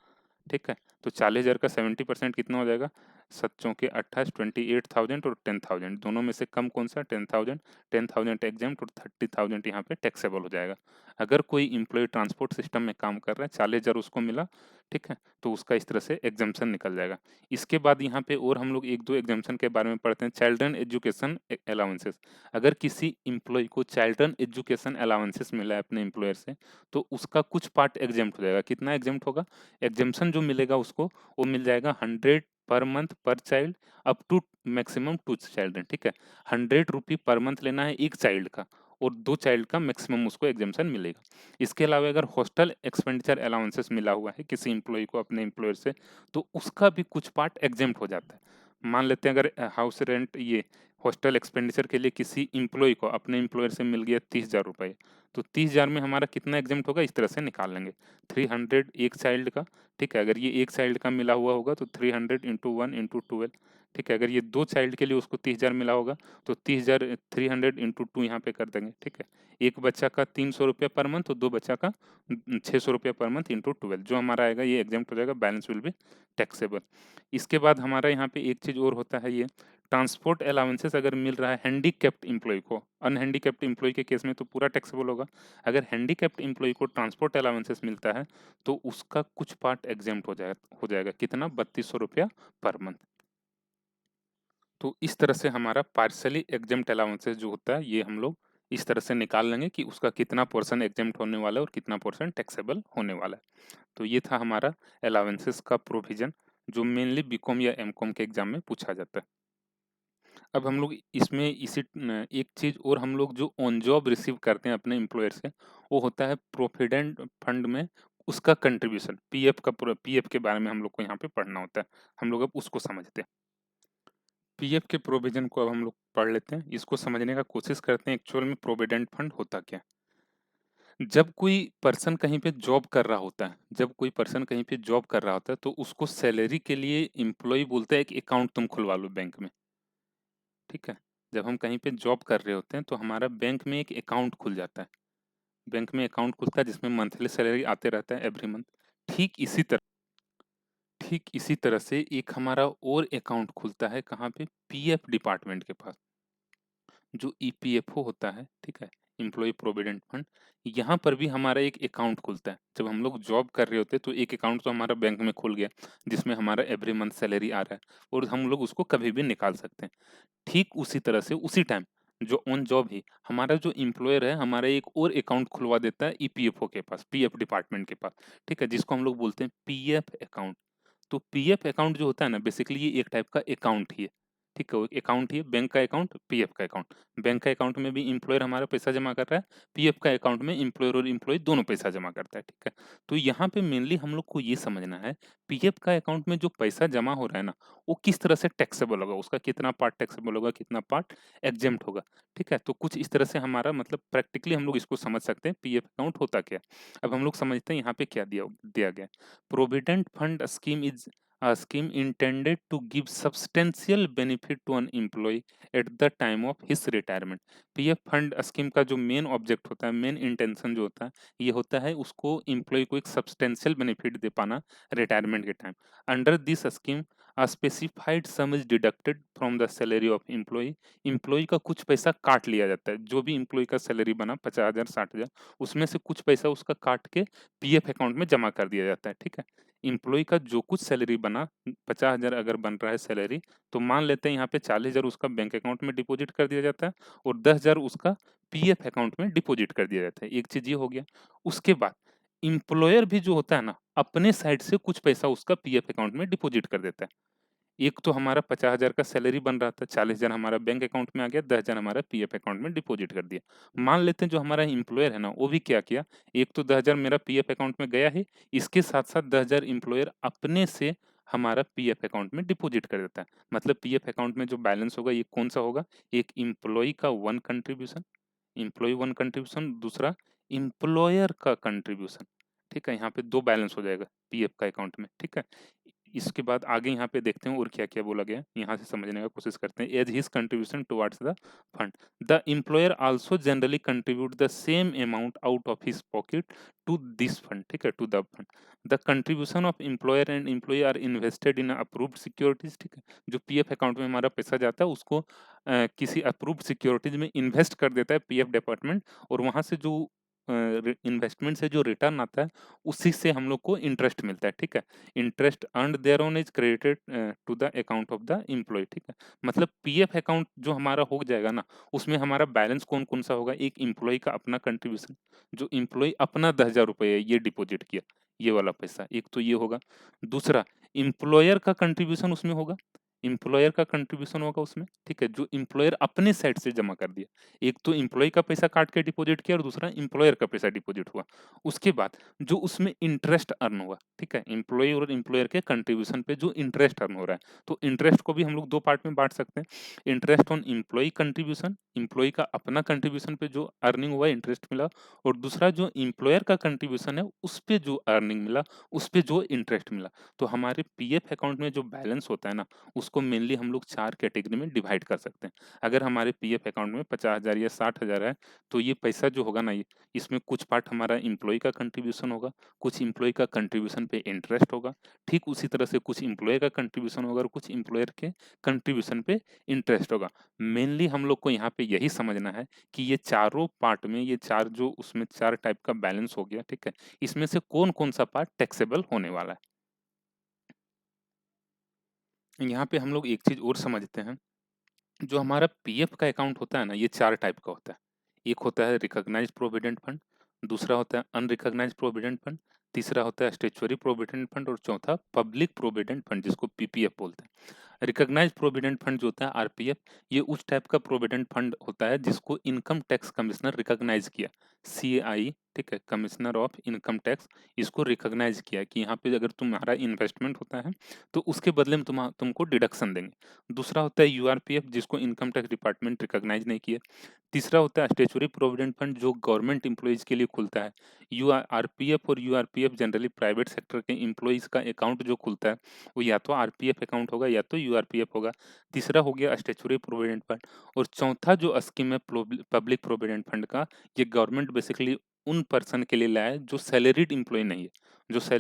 A: ठीक है। तो 40,000 का 70% कितना हो जाएगा, 7 चौके 28, 28,000 और 10,000, दोनों में से कम कौन सा, 10,000, 10,000 एग्जाम्प्ट और 30,000 यहाँ पे टैक्सेबल हो जाएगा। अगर कोई इम्प्लॉय ट्रांसपोर्ट सिस्टम में काम कर रहा है, 40,000 उसको मिला, ठीक है, तो उसका इस तरह से एग्जाम्पशन निकल जाएगा। इसके बाद यहाँ पे और हम लोग एक दो एग्जाम्पशन के बारे में पढ़ते हैं। चिल्ड्रन एजुकेशन अलाउंसेस, अगर किसी इम्प्लॉय को चिल्ड्रन एजुकेशन अलाउंसेस मिला है अपने एम्प्लॉयर से, तो उसका कुछ पार्ट एग्जेम्प्ट हो जाएगा। कितना एग्जेम्प्ट होगा, एग्जेम्पशन जो मिलेगा उसको, वो मिल जाएगा per month per child up to maximum 2 children, ठीक है। 100 रुपी पर मंथ लेना है एक चाइल्ड का, और 2 चाइल्ड का मैक्सिमम उसको एग्जाम्पशन मिलेगा। इसके अलावा अगर हॉस्टल एक्सपेंडिचर अलाउंसेस मिला हुआ है किसी एम्प्लॉय को अपने एम्प्लॉयर से, तो उसका भी कुछ पार्ट एग्जेम्प्ट हो जाता है। मान लेते हैं अगर हाउस रेंट, ये हॉस्टल एक्सपेंडिचर के लिए किसी एम्प्लॉय को अपने एम्प्लॉयर से मिल गया 30,000 रुपये, तो 30,000 में हमारा कितना एग्जेम्प्ट होगा, इस तरह से निकाल लेंगे। 300 एक चाइल्ड का, ठीक है। अगर ये एक चाइल्ड का मिला हुआ होगा तो 300 इंटू 1 इंटू 12, ठीक है। अगर ये 2 चाइल्ड के लिए उसको 30,000 मिला होगा तो 30,000 300 इंटू 2 यहाँ पे कर देंगे, ठीक है। एक बच्चा का 300 रुपया पर मंथ, तो 2 बच्चा का 600 रुपया पर मंथ इंटू 12, जो हमारा आएगा ये एग्जाम्प्ट हो जाएगा, बैलेंस विल बी टैक्सेबल। इसके बाद हमारा यहाँ पे एक चीज़ और होता है, ये ट्रांसपोर्ट अलाउंसेस अगर मिल रहा है हैंडीकैप्ड एम्प्लॉय को, अनहैंडीकैप्ड एम्प्लॉय के केस में तो पूरा टैक्सेबल होगा। अगर हैंडीकैप्ड एम्प्लॉय को ट्रांसपोर्ट अलाउंसेस मिलता है तो उसका कुछ पार्ट एग्जेम्प्ट हो जाएगा कितना, 3200 रुपया पर मंथ। तो इस तरह से हमारा पार्शली एग्जेम्प्ट अलाउंसेस जो होता है ये हम लोग इस तरह से निकाल लेंगे कि उसका कितना पोर्शन एग्जेम्प्ट होने वाला है और कितना पोर्शन टैक्सेबल होने वाला है। तो ये था हमारा अलाउंसेस का प्रोविजन, जो मेनली बीकॉम या एमकॉम के एग्जाम में पूछा जाता है। अब हम लोग इसमें एक चीज़ और हम लोग जो ऑन जॉब रिसीव करते हैं अपने एम्प्लॉयर से, वो होता है प्रोविडेंट फंड में उसका कंट्रीब्यूशन, पीएफ का, पीएफ के बारे में हम लोग को यहाँ पे पढ़ना होता है। हम लोग अब उसको समझते हैं। पीएफ के प्रोविजन को अब हम लोग पढ़ लेते हैं, इसको समझने का कोशिश करते हैं एक्चुअल में प्रोविडेंट फंड होता क्या है। जब कोई पर्सन कहीं पे जॉब कर रहा होता है, जब कोई पर्सन कहीं पे जॉब कर रहा होता है तो उसको सैलरी के लिए एम्प्लॉय बोलता है एक अकाउंट तुम खुलवा लो बैंक में, ठीक है। जब हम कहीं पे जॉब कर रहे होते हैं तो हमारा बैंक में एक अकाउंट खुल जाता है, बैंक में अकाउंट खुलता है जिसमें मंथली सैलरी आते रहता है एवरी मंथ। ठीक इसी तरह ठीक इसी तरह से एक हमारा और अकाउंट खुलता है कहाँ पे, पीएफ डिपार्टमेंट के पास, जो ईपीएफओ होता है, ठीक है, एम्प्लॉय प्रोविडेंट फंड। यहाँ पर भी हमारा एक अकाउंट खुलता है। जब हम लोग जॉब कर रहे होते हैं तो एक अकाउंट तो हमारा बैंक में खुल गया जिसमें हमारा एवरी मंथ सैलरी आ रहा है और हम लोग उसको कभी भी निकाल सकते हैं। ठीक उसी तरह से उसी टाइम जो ऑन जॉब ही हमारा जो एम्प्लॉयर है हमारा एक और अकाउंट खुलवा देता है ईपीएफओ के पास, पीएफ डिपार्टमेंट के पास, ठीक है, जिसको हम लोग बोलते हैं पीएफ अकाउंट। तो पीएफ अकाउंट जो होता है ना, बेसिकली ये एक टाइप का अकाउंट ही है, ठीक है। वो अकाउंट ही है, बैंक का अकाउंट, पीएफ का अकाउंट। बैंक का अकाउंट में भी एम्प्लॉयर हमारा पैसा जमा कर रहा है, पीएफ का अकाउंट में एम्प्लॉयर और एम्प्लॉय दोनों पैसा जमा करता है, ठीक है। तो यहाँ पे मेनली हम लोग को ये समझना है, पीएफ का अकाउंट में जो पैसा जमा हो रहा है ना, वो किस तरह से टैक्सेबल होगा, उसका कितना पार्ट टैक्सेबल होगा, कितना पार्ट एग्जेम्प्ट होगा, ठीक है। तो कुछ इस तरह से हमारा मतलब प्रैक्टिकली हम लोग इसको समझ सकते हैं पीएफ अकाउंट होता क्या है। अब हम लोग समझते हैं यहाँ पे क्या दिया दिया गया। Provident fund scheme is a scheme intended to give substantial benefit to an employee at the time of his retirement। PF fund scheme का जो मेन ऑब्जेक्ट होता है, मेन इंटेंशन जो होता है, ये होता है उसको एम्प्लॉय को एक सब्सटेंशियल बेनिफिट दे पाना रिटायरमेंट के time. Under this scheme a specified sum is deducted from the salary of employee। Employee का कुछ पैसा काट लिया जाता है, जो भी एम्प्लॉय का सैलरी बना 50,000 60,000, उसमें से कुछ पैसा उसका काट के पीएफ अकाउंट में जमा कर दिया जाता है, ठीक है। एम्प्लॉय का जो कुछ सैलरी बना, 50,000 अगर बन रहा है सैलरी, तो मान लेते हैं यहाँ पे 40,000 उसका बैंक अकाउंट में डिपॉजिट कर दिया जाता है और 10,000 उसका पीएफ अकाउंट में डिपॉजिट कर दिया जाता है। एक चीज ये हो गया। उसके बाद एम्प्लॉयर भी जो होता है ना, अपने साइड से कुछ पैसा उसका पीएफ अकाउंट में डिपॉजिट कर देता है। एक तो हमारा 50,000 का सैलरी बन रहा था, 40,000 हमारा बैंक अकाउंट में आ गया, 10,000 हमारा पीएफ अकाउंट में डिपॉजिट कर दिया। मान लेते हैं जो हमारा एम्प्लॉयर है ना, वो भी क्या किया, एक तो 10,000 मेरा पीएफ अकाउंट में गया है, इसके साथ साथ 10,000 एम्प्लॉयर अपने से हमारा पीएफ अकाउंट में डिपॉजिट कर देता है। मतलब पीएफ अकाउंट में जो बैलेंस होगा ये कौन सा होगा, एक एम्प्लॉय का one contribution, employee one contribution, दूसरा एम्प्लॉयर का कंट्रीब्यूशन, ठीक है। यहाँ पे दो बैलेंस हो जाएगा पीएफ का अकाउंट में, ठीक है। इसके बाद आगे यहाँ पे देखते हैं और क्या क्या बोला गया है, यहाँ से समझने का कोशिश करते हैं। As his contribution towards the fund, the employer also generally contribute the same amount out of his pocket to this fund, ठीक है, to the fund. The contribution of employer and employee are invested in approved securities, ठीक है। जो PF account में हमारा पैसा जाता है उसको किसी अप्रूव्ड सिक्योरिटीज में इन्वेस्ट कर देता है पीएफ डिपार्टमेंट, और वहां से जो इन्वेस्टमेंट से जो रिटर्न आता है उसी से हम लोग को इंटरेस्ट मिलता है, ठीक है। Interest earned there on is credited to the account of the employee, ठीक है। मतलब पीएफ अकाउंट जो हमारा हो जाएगा ना, उसमें हमारा बैलेंस कौन कौन सा होगा, एक एम्प्लॉय का अपना कंट्रीब्यूशन, जो एम्प्लॉय अपना 10,000 रुपये ये डिपॉजिट किया, ये वाला पैसा, एक तो ये होगा। दूसरा एम्प्लॉयर का कंट्रीब्यूशन उसमें होगा, एम्प्लॉयर का कंट्रीब्यूशन होगा उसमें, ठीक है, जो एम्प्लॉयर अपने साइड से जमा कर दिया। एक तो एम्प्लॉयी का पैसा काट के डिपॉजिट किया और दूसरा एम्प्लॉयर का पैसा डिपॉजिट हुआ। उसके बाद जो उसमें इंटरेस्ट अर्न हुआ, ठीक है, एम्प्लॉयी और एम्प्लॉयर के कंट्रीब्यूशन पे जो इंटरेस्ट अर्न हो रहा है, तो इंटरेस्ट को भी हम लोग 2 पार्ट में बाँट सकते हैं। Interest on employee contribution, employee का अपना कंट्रीब्यूशन पे जो अर्निंग हुआ, इंटरेस्ट मिला, और दूसरा जो एम्प्लॉयर का कंट्रीब्यूशन है, उस पे जो अर्निंग मिला, उस पे जो इंटरेस्ट मिला। तो हमारे पीएफ अकाउंट में जो बैलेंस होता है ना, उसको मेनली हम लोग 4 कैटेगरी में डिवाइड कर सकते हैं। अगर हमारे पीएफ अकाउंट में 50,000 या 60,000 है, तो ये पैसा जो होगा ना, ये इसमें कुछ पार्ट हमारा एम्प्लॉयी का कंट्रीब्यूशन होगा, कुछ एम्प्लॉयी का कंट्रीब्यूशन पे इंटरेस्ट होगा, ठीक उसी तरह से कुछ एम्प्लॉयी का कंट्रीब्यूशन होगा और कुछ एम्प्लॉयर के कंट्रीब्यूशन पे इंटरेस्ट होगा। मेनली हम लोग को यहाँ पे यही समझना है कि ये चारों पार्ट में, ये 4 जो उसमें 4 टाइप का बैलेंस हो गया, ठीक है? इसमें से कौन-कौन सा पार्ट टैक्सेबल होने वाला है। यहाँ पे हम लोग एक चीज़ और समझते हैं, जो हमारा पीएफ का अकाउंट होता है ना, ये 4 टाइप का होता है। एक होता है रिकॉग्नाइज्ड प्रोविडेंट फंड, दूसरा होता है अनरिकॉग्नाइज्ड प्रोविडेंट फंड, तीसरा होता है स्टैट्यूटरी प्रोविडेंट फंड और चौथा पब्लिक प्रोविडेंट फंड, जिसको पीपीएफ बोलते हैं। रिकॉग्नाइज्ड प्रोविडेंट फंड जो होता है आरपीएफ, ये उस टाइप का प्रोविडेंट फंड होता है जिसको इनकम टैक्स कमिश्नर रिकॉग्नाइज किया, सीआई, ठीक है, कमिश्नर ऑफ इनकम टैक्स, इसको रिकॉग्नाइज किया कि यहाँ पे अगर तुम्हारा इन्वेस्टमेंट होता है तो उसके बदले में तुमको डिडक्शन देंगे। दूसरा होता है यूआरपीएफ, जिसको इनकम टैक्स डिपार्टमेंट रिकॉग्नाइज नहीं किया। तीसरा होता है स्टैट्यूटरी प्रोविडेंट फंड, जो गवर्नमेंट एम्प्लॉइज के लिए खुलता है। आरपीएफ और यूआरपीएफ जनरली प्राइवेट सेक्टर के एम्प्लॉइज का अकाउंट जो खुलता है, वो या तो आरपीएफ अकाउंट होगा या तो यूआरपीएफ होगा। तीसरा हो गया स्टैट्यूटरी प्रोविडेंट फंड, और चौथा जो स्कीम है पब्लिक प्रोविडेंट फंड का, ये गवर्नमेंट बेसिकली उन पर्सन के लिए लाया है जो सैलरीड एम्प्लॉय नहीं है,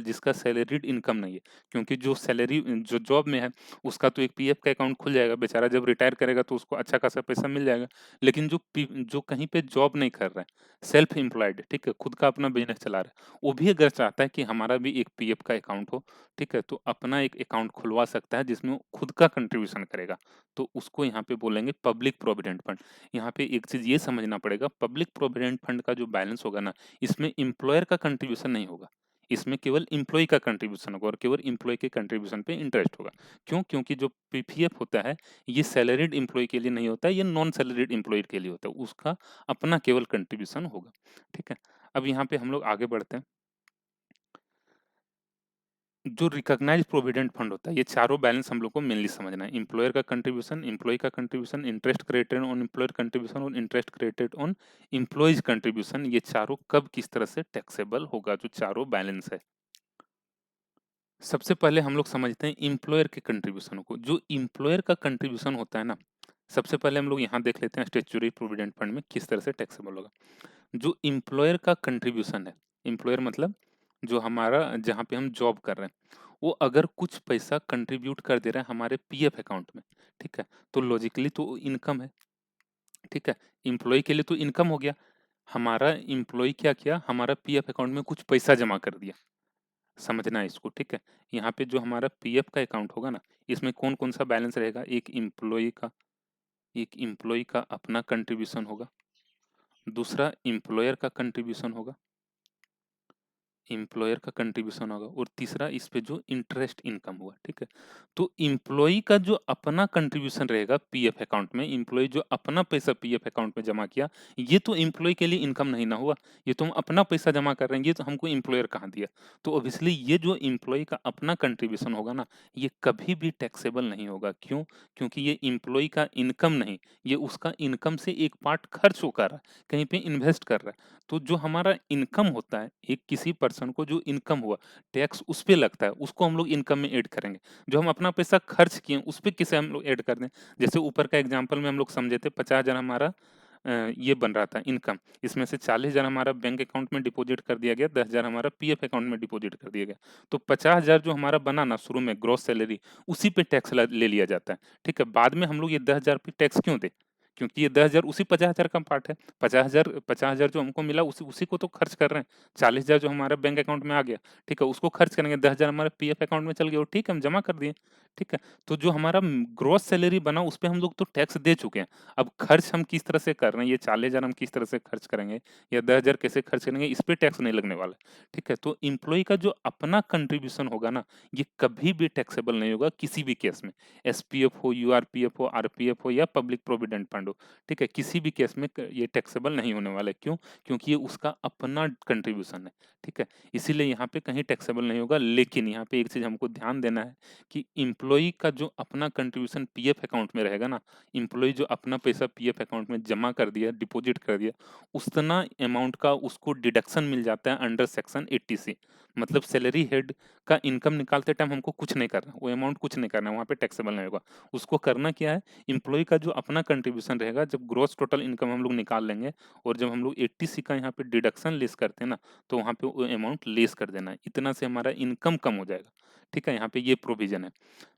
A: जिसका सैलरीड इनकम नहीं है। क्योंकि जो सैलरी जो जॉब में है, उसका तो एक पीएफ का अकाउंट खुल जाएगा, बेचारा जब रिटायर करेगा तो उसको अच्छा खासा पैसा मिल जाएगा। लेकिन जो कहीं पे जॉब नहीं कर रहा है, सेल्फ एम्प्लॉयड, ठीक है, खुद का अपना बिजनेस चला रहा है, वो भी अगर चाहता है कि हमारा भी एक पीएफ का अकाउंट हो, ठीक है, तो अपना एक अकाउंट खुलवा सकता है जिसमें वो खुद का कंट्रीब्यूशन करेगा। तो उसको यहाँ पे बोलेंगे पब्लिक प्रोविडेंट फंड। यहाँ पे एक चीज़ ये समझना पड़ेगा, पब्लिक प्रोविडेंट फंड का जो बैलेंस होगा ना, इसमें एम्प्लॉयर का कंट्रीब्यूशन नहीं होगा। इसमें केवल एम्प्लॉयी का कंट्रीब्यूशन होगा और केवल एम्प्लॉयी के कंट्रीब्यूशन पे इंटरेस्ट होगा। क्यों? क्योंकि जो पीपीएफ होता है, ये सैलरीड एम्प्लॉयी के लिए नहीं होता है, ये नॉन सैलरीड एम्प्लॉयी के लिए होता है। उसका अपना केवल कंट्रीब्यूशन होगा। ठीक है? अब यहाँ पे हम लोग आगे बढ़ते हैं। जो रिकॉग्नाइज्ड प्रोविडेंट फंड होता है, ये चारों बैलेंस हम लोग को मेनली समझना है। एम्प्लॉयर का कंट्रीब्यूशन, एम्प्लॉयी का contribution, interest credited on employer contribution और interest credited on employees contribution, ये चारों कब किस तरह से टैक्सेबल होगा, जो चारों बैलेंस है। सबसे पहले हम लोग समझते हैं एम्प्लॉयर के कंट्रीब्यूशन को। जो एम्प्लॉयर का कंट्रीब्यूशन होता है ना, सबसे पहले हम लोग यहाँ देख लेते हैं स्टैट्यूटरी प्रोविडेंट फंड में किस तरह से टैक्सेबल होगा। जो एम्प्लॉयर का कंट्रीब्यूशन है, एम्प्लॉयर मतलब जो हमारा जहाँ पे हम जॉब कर रहे हैं, वो अगर कुछ पैसा कंट्रीब्यूट कर दे रहा है हमारे पीएफ अकाउंट में, ठीक है, तो लॉजिकली तो इनकम है, ठीक है, एम्प्लॉय के लिए तो इनकम हो गया। हमारा एम्प्लॉय क्या किया, हमारा पीएफ अकाउंट में कुछ पैसा जमा कर दिया। समझना है इसको, ठीक है। यहाँ पे जो हमारा पीएफ का अकाउंट होगा ना, इसमें कौन कौन सा बैलेंस रहेगा, एक एम्प्लॉय का अपना कंट्रीब्यूशन होगा, दूसरा एम्प्लॉयर का कंट्रीब्यूशन होगा, एम्प्लॉयर का कंट्रीब्यूशन होगा, और तीसरा इस पे जो इंटरेस्ट इनकम हुआ, ठीक है। तो एम्प्लॉई का जो अपना कंट्रीब्यूशन रहेगा पीएफ अकाउंट में, एम्प्लॉई जो अपना पैसा पीएफ अकाउंट में जमा किया, ये तो एम्प्लॉई के लिए इनकम नहीं ना हुआ, ये तो हम अपना पैसा जमा कर रहे हैं, ये तो हमको एम्प्लॉयर कहाँ दिया। तो ऑब्वियसली ये जो एम्प्लॉई का अपना कंट्रीब्यूशन होगा ना, ये कभी भी टैक्सेबल नहीं होगा। क्यों? क्योंकि ये एम्प्लॉई का इनकम नहीं, ये उसका इनकम से एक पार्ट खर्च हो कर रहा है, कहीं पे इन्वेस्ट कर रहा है। तो जो हमारा इनकम होता है, एक किसी पर्सन को जो इनकम हुआ, टैक्स उस पे लगता है, उसको हम लोग इनकम में ऐड करेंगे। जो हम अपना पैसा खर्च किए, उस पे किसे हम लोग ऐड कर दें। जैसे ऊपर का एग्जांपल में हम लोग समझे थे, 50,000 हमारा ये बन रहा था इनकम, इसमें से 40,000 हमारा बैंक अकाउंट में डिपॉजिट कर दिया गया, 10,000 हमारा पीएफ अकाउंट में डिपॉजिट कर दिया गया। तो 50,000 जो हमारा बना ना शुरू में ग्रॉस सैलरी, उसी पे टैक्स ले लिया जाता है, ठीक है। बाद में हम लोग ये 10,000 पे टैक्स क्यों दें? क्योंकि ये 10,000 उसी 50,000 का पार्ट है। 50,000 जो हमको मिला उसी उसी को तो खर्च कर रहे हैं। 40,000 जो हमारे बैंक अकाउंट में आ गया, ठीक है, उसको खर्च करेंगे। 10,000 हमारे पीएफ अकाउंट में चल गया, वो ठीक है, हम जमा कर दिए, ठीक है। तो जो हमारा ग्रॉस सैलरी बना उस पे हम लोग तो टैक्स दे चुके हैं। अब खर्च हम किस तरह से कर रहे हैं, ये 40,000 हम किस तरह से खर्च करेंगे या 10,000 कैसे खर्च करेंगे, इस पे टैक्स नहीं लगने वाला है, ठीक है। तो एम्प्लॉयी का जो अपना कंट्रीब्यूशन होगा ना, ये कभी भी टैक्सेबल नहीं होगा किसी भी केस में। एसपीएफ हो, यूआरपीएफ हो, आरपीएफ हो या पब्लिक प्रोविडेंट फंड हो, ठीक है, किसी भी केस में ये टैक्सेबल नहीं होने वाला है। क्यों? क्योंकि ये उसका अपना कंट्रीब्यूशन है, ठीक है। इसीलिए यहाँ पे कहीं टैक्सेबल नहीं होगा। लेकिन यहाँ पे एक चीज हमको ध्यान देना है कि एम्प्लॉई का जो अपना कंट्रीब्यूशन पीएफ अकाउंट में रहेगा ना, एम्प्लॉई जो अपना पैसा पीएफ अकाउंट में जमा कर दिया, डिपॉजिट कर दिया, उतना अमाउंट का उसको डिडक्शन मिल जाता है अंडर सेक्शन 80C। मतलब सैलरी हेड का इनकम निकालते टाइम हमको कुछ नहीं करना, वो अमाउंट कुछ नहीं करना, वहाँ पे टैक्सेबल नहीं होगा। उसको करना क्या है, एम्प्लॉय का जो अपना कंट्रीब्यूशन रहेगा, जब ग्रॉस टोटल इनकम हम लोग निकाल लेंगे और जब हम लोग 80C का यहाँ पे डिडक्शन लेस करते हैं ना, तो वहाँ पे वो अमाउंट लेस कर देना है। इतना से हमारा इनकम कम हो जाएगा, ठीक है। यहाँ पे ये प्रोविजन है।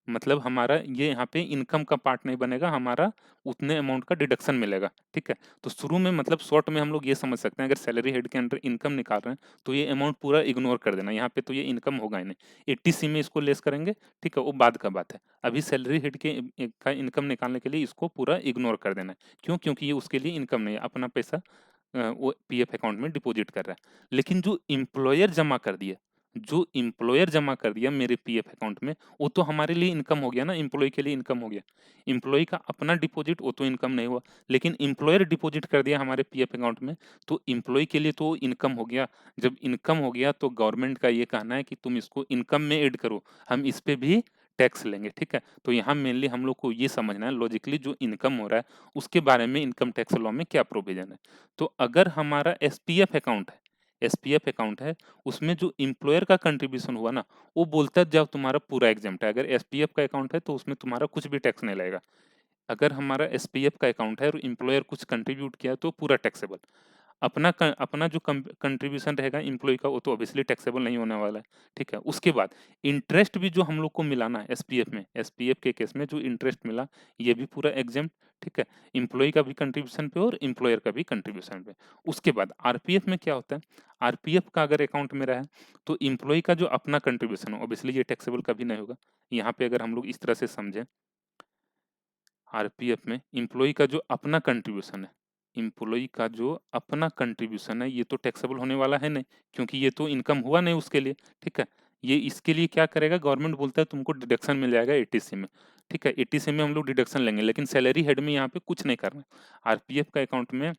A: मतलब हमारा ये यहाँ पे इनकम का पार्ट नहीं बनेगा, हमारा उतने अमाउंट का डिडक्शन मिलेगा, ठीक है। तो शुरू में मतलब शॉर्ट में हम लोग ये समझ सकते हैं, अगर सैलरी हेड के अंडर इनकम निकाल रहे हैं तो ये अमाउंट पूरा इग्नोर कर देना, यहाँ पे तो ये इनकम होगा ही नहीं। 80C में इसको लेस करेंगे, ठीक है, वो बाद का बात है। अभी सैलरी हेड के का इनकम निकालने के लिए इसको पूरा इग्नोर कर देना है। क्यों? क्योंकि ये उसके लिए इनकम नहीं है, अपना पैसा वो पीएफ अकाउंट में डिपॉजिट कर रहा है। लेकिन जो एम्प्लॉयर जमा कर दिया मेरे पीएफ अकाउंट में, वो तो हमारे लिए इनकम हो गया ना, एम्प्लॉय के लिए इनकम हो गया। एम्प्लॉय का अपना डिपॉजिट वो तो इनकम नहीं हुआ, लेकिन एम्प्लॉयर डिपॉजिट कर दिया हमारे पीएफ अकाउंट में, तो एम्प्लॉय के लिए तो इनकम हो गया। जब इनकम हो गया तो गवर्नमेंट का ये कहना है कि तुम इसको इनकम में ऐड करो, हम इस पे भी टैक्स लेंगे, ठीक है। तो यहाँ मेनली हम लोग को ये समझना है लॉजिकली जो इनकम हो रहा है उसके बारे में इनकम टैक्स लॉ में क्या प्रोविजन है। तो अगर हमारा एसपीएफ अकाउंट है, उसमें जो एम्प्लॉयर का कंट्रीब्यूशन हुआ ना, वो बोलता है जब तुम्हारा पूरा एग्जाम्प्ट है। अगर एसपीएफ का अकाउंट है तो उसमें तुम्हारा कुछ भी टैक्स नहीं लगेगा। अगर हमारा एसपीएफ का अकाउंट है और एम्प्लॉयर कुछ कंट्रीब्यूट किया तो पूरा टैक्सेबल। अपना जो कंट्रीब्यूशन रहेगा एम्प्लॉय का, वो तो ऑब्वियसली टैक्सेबल नहीं होने वाला है, ठीक है। उसके बाद इंटरेस्ट भी जो हम लोग को मिला ना एसपीएफ के केस में जो इंटरेस्ट मिला, ये भी पूरा एग्जाम, ठीक है। एम्प्लॉय का भी कंट्रीब्यूशन पे और एम्प्लॉयर का भी कंट्रीब्यूशन पे। उसके बाद आरपीएफ में क्या होता है, आरपीएफ का अगर अकाउंट में रहा है तो एम्प्लॉय का जो अपना कंट्रीब्यूशन हो, ऑब्वियसली ये टैक्सेबल कभी नहीं होगा। यहाँ पे अगर हम लोग इस तरह से समझें, आरपीएफ में एम्प्लॉय का जो अपना कंट्रीब्यूशन है, ये तो टैक्सेबल होने वाला है नहीं, क्योंकि ये तो इनकम हुआ नहीं उसके लिए, ठीक है। ये इसके लिए क्या करेगा, गवर्नमेंट बोलता है तुमको डिडक्शन मिल जाएगा 80C में, ठीक है। 80C में हम लोग डिडक्शन लेंगे, लेकिन सैलरी हेड में यहाँ पे कुछ नहीं करना। आरपीएफ का अकाउंट में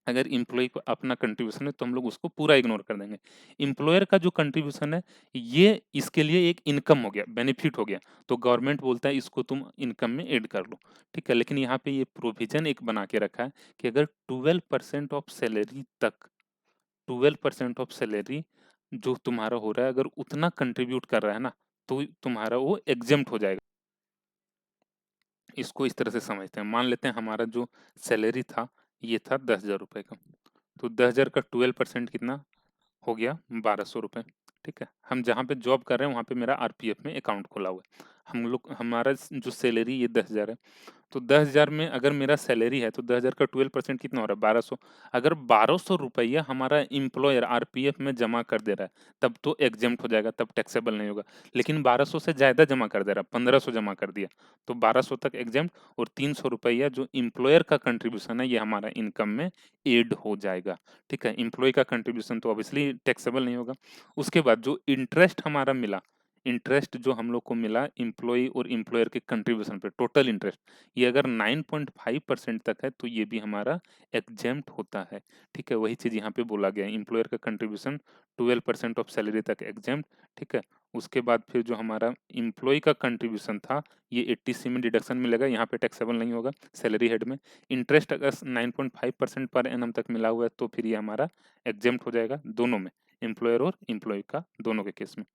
A: अगर एम्प्लॉय को अपना कंट्रीब्यूशन है तो हम लोग उसको पूरा इग्नोर कर देंगे। एम्प्लॉयर का जो कंट्रीब्यूशन है, ये इसके लिए एक इनकम हो गया, बेनिफिट हो गया, तो गवर्नमेंट बोलता है इसको तुम इनकम में ऐड कर लो, ठीक है। लेकिन यहाँ पे ये प्रोविजन एक बना के रखा है कि अगर 12% ऑफ सैलरी जो तुम्हारा हो रहा है, अगर उतना कंट्रीब्यूट कर रहा है ना, तो तुम्हारा वो एग्जेम्प्ट हो जाएगा। इसको इस तरह से समझते हैं, मान लेते हैं हमारा जो सैलरी था ये था 10,000 रुपये का, तो 10,000 का 12% कितना हो गया, 1200 रुपये, ठीक है। हम जहाँ पे जॉब कर रहे हैं वहाँ पे मेरा आरपीएफ में अकाउंट खोला हुआ है। हम लोग हमारा जो सैलरी ये 10,000 है, तो 10,000 में अगर मेरा सैलरी है तो 10,000 का 12% कितना हो रहा है, 1200। अगर 1200 रुपया हमारा एम्प्लॉयर आरपीएफ में जमा कर दे रहा है, तब तो एग्जेम्प्ट हो जाएगा, तब टैक्सेबल नहीं होगा। लेकिन 1200 से ज्यादा जमा कर दे रहा है, 1500 जमा कर दिया, तो 1200 तक एग्जेम्प्ट, और 300 रुपया जो एम्प्लॉयर का कंट्रीब्यूशन है ये हमारा इनकम में एड हो जाएगा, ठीक है। एम्प्लॉय का कंट्रीब्यूशन तो ऑब्वियसली टैक्सेबल नहीं होगा। उसके बाद जो इंटरेस्ट हमारा मिला, इंटरेस्ट जो हम लोग को मिला एम्प्लॉय और एम्प्लॉयर के कंट्रीब्यूशन पे, टोटल इंटरेस्ट, ये अगर 9.5% तक है तो ये भी हमारा एग्जेम्प्ट होता है, ठीक है। वही चीज यहाँ पे बोला गया है, एम्प्लॉयर का कंट्रीब्यूशन 12% ऑफ सैलरी तक एग्जेम्प्ट, ठीक है। उसके बाद फिर जो हमारा एम्प्लॉय का कंट्रीब्यूशन था ये 80C में डिडक्शन मिलेगा, यहाँ पे टैक्सेबल नहीं होगा सैलरी हेड में। इंटरेस्ट अगर 9.5% पर एनम तक मिला हुआ है तो फिर ये हमारा एग्जेम्प्ट हो जाएगा, दोनों में, एम्प्लॉयर और एम्प्लॉय का, दोनों के केस में।